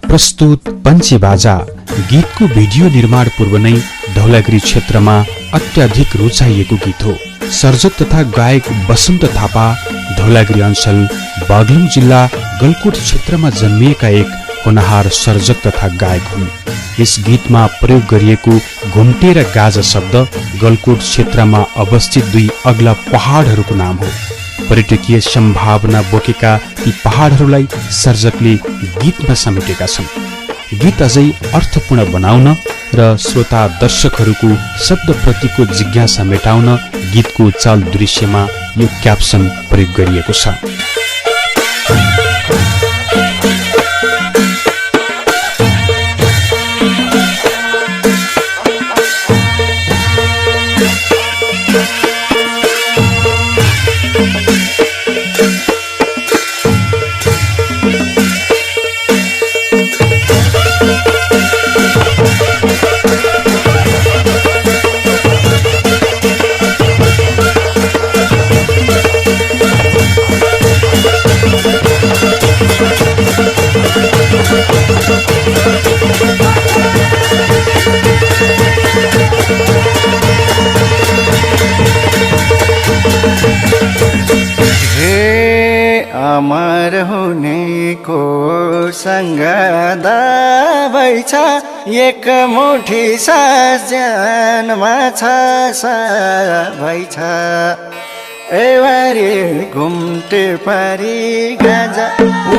प्रस्तुत पञ्चे बाजा गीतको भिडियो निर्माण पूर्व नै धौलागिरी क्षेत्रमा अत्याधिक रुचाइएको गीत हो। सर्जक तथा गायक बसन्त थापा धौलागिरी अञ्चल बागलुङ जिल्ला गलकोट क्षेत्रमा जन्मिएका एक होनहार सर्जक तथा गायक हुन्। यस गीतमा प्रयोग गरिएको घुम्टे र गाजा शब्द गलकोट क्षेत्रमा अवस्थित दुई अग्ला पहाडहरूको नाम हो। पर्यटकीय सम्भावना बोकेका ती पहाडहरूलाई सर्जकले गीतमा समेटेका छन्। गीत अझै अर्थपूर्ण बनाउन र श्रोता दर्शकहरूको शब्दप्रतिको जिज्ञासा मेटाउन गीतको चाल दृश्यमा यो क्याप्सन प्रयोग गरिएको छ। अमर हुनेको सँग दबाई छ, एक मुठी साजनमा छ सबै छ। एवारी घुम्टे पारी गाजा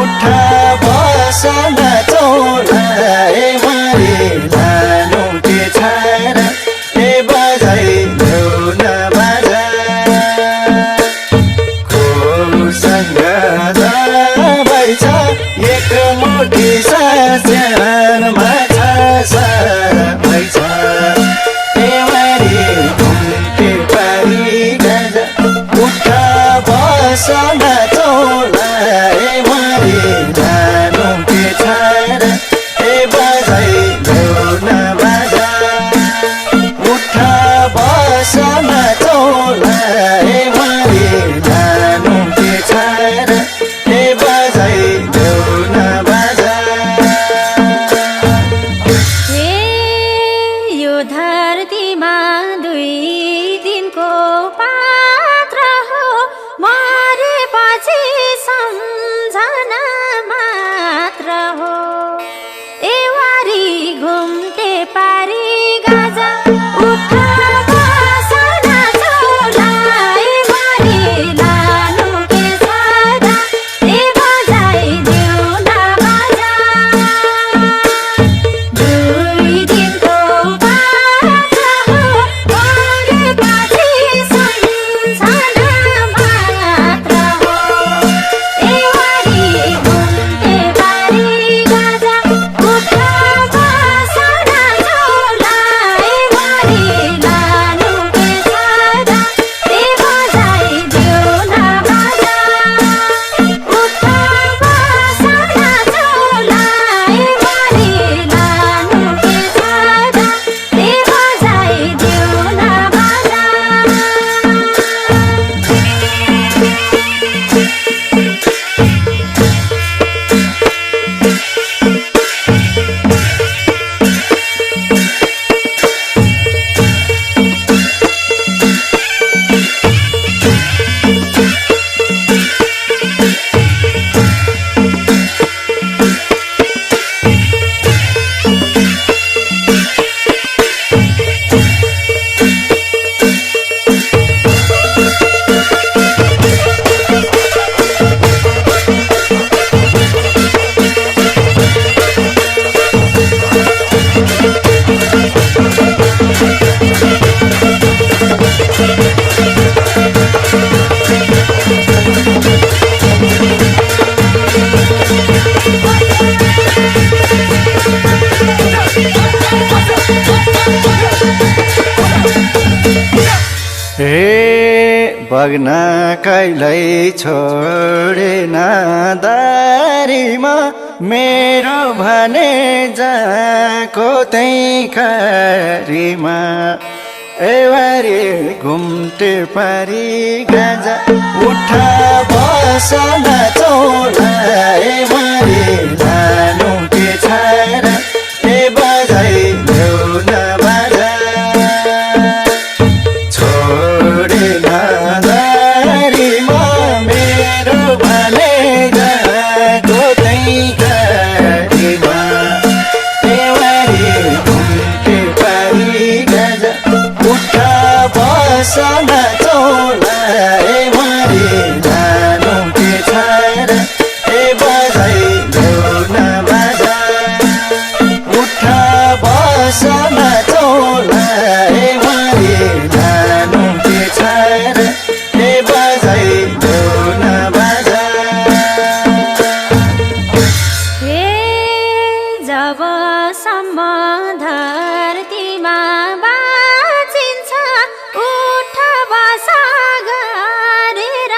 उठा बसन चौला, एवारी लानु के छारा ए बजाइ देऊ न बाजा। सँग दबाई छ, एक मुठी साजनमा छ सबै छ। एवारी घुम्टे पारी गाजा उठा बसन चौला, एवारी लानु के छारा ए बजाइ देऊ न बाजा। उठा बसन चौला, एवारी लानु के छारा ए बजाइ देऊ न बाजा। यो धरतीमा दुई दिनको पात्र हो, मरेपछि सम्झना मात्र हो। एवारी घुम्टे पारी गाजा उठा बसन चौला, एवारी लानु के छारा ए बजाइ देऊ न बाजा। दुई दिनको पात्र हो, मरेपछि सम्झना मात्र हो। एवारी घुम्टे पारी गाजा उठा बसन चौला, एवारी लानु के छारा ए बजाइ देऊ न बाजा। उठा बसन चौला, एवारी लानु के छारा ए बजाइ देऊ न बाजा। बग्न कहिल्यै छोडेन दारीमा, मेरो भने जाको त्यही खरीमा। एवारी घुम्टे पारी गाजा उठा बसन चौला, एवारी लानु के छ घारीमा देवारी घुम्टे पारी गाजा उठा बस नाचौला मारी लानु के छाएर बजाइदेऊ न बाजा उठा बस नाचौला मारी लानु के छाएर बजाइदेऊ न बाजा जबसम्म धरतीमा बाँचिन्छ उठ बसा गरेर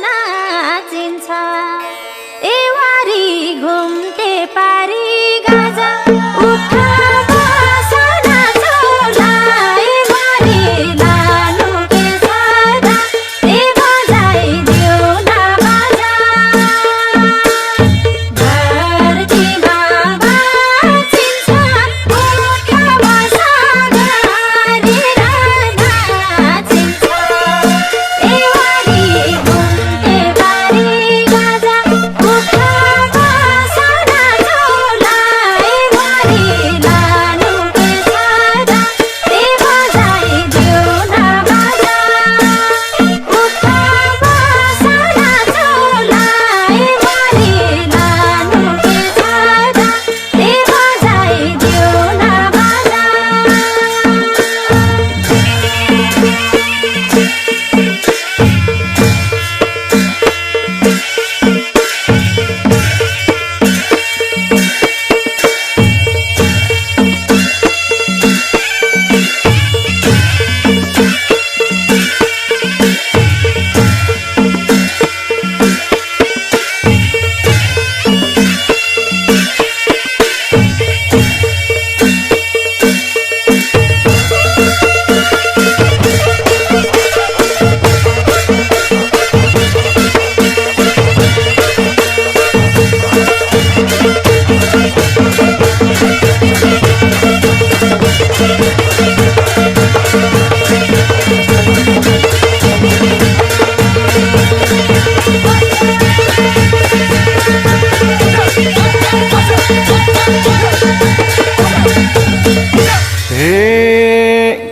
नाचिन्छ एवारी घुम्टे पारी गाजा उठ बसा नाचौला एवारी लानु के सादा बजाइदेऊ न बाजा धरतीमा बाँचिन्छ उठ बसा गरेर नाचिन्छ एवारी घुम्टे पारी गाजा उठ बसा नाचौला एवारी लानु के सादा बजाइदेऊ न बाजा उठ बसा नाचौला एवारी लानु के सादा बजाइदेऊ न बाजा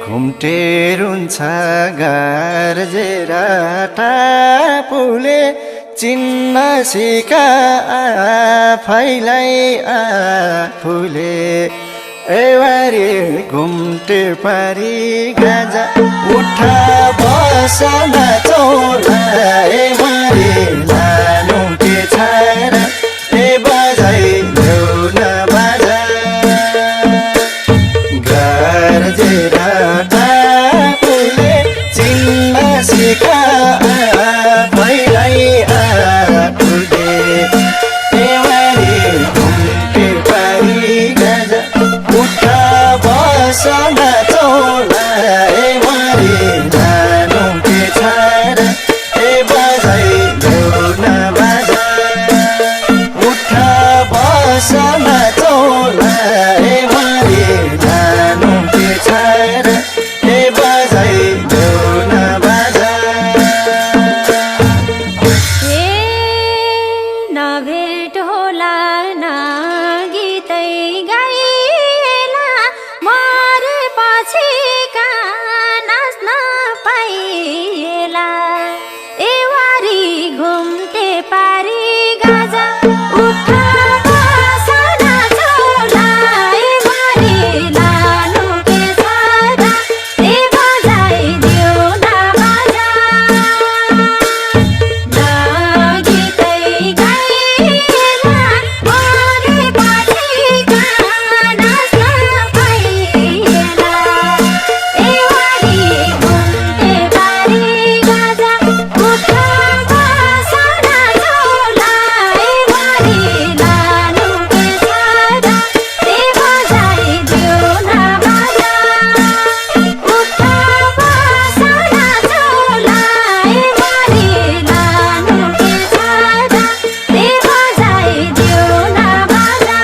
घुम्टे रुन्छ गर्जेरा टापुले चिन्न सिका आफैलाई आफूले एवारी घुम्टे पारी गाजा उठा बस नाचौला एवारी लानु के छाएर बजाइदेऊ न बाजा गर्जेरा टापुले चिन्न सिका आफैलाई आफूले एवारी घुम्टे पारी गाजा उठा बस नाचौला एवारी लानु के छाएर बजाइदेऊ न बाजा उठा बस नाचौला एवारी लानु के छाएर बजाइदेऊ न बाजा नभेट होला न गीतै गाइला मरेपछि कहाँ नाच्न पाइएला एवारी घुम्टे पारी गाजा उठ बसा नाचौला एवारी लानु के सादा बजाइदेऊ न बाजा गीतै गाइला मरेपछि कहाँ नाच्न पाइएला एवारी घुम्टे पारी गाजा उठ बसा नाचौला एवारी लानु के सादा बजाइदेऊ न बाजा उठ बसा नाचौला एवारी लानु के सादा बजाइदेऊ न बाजा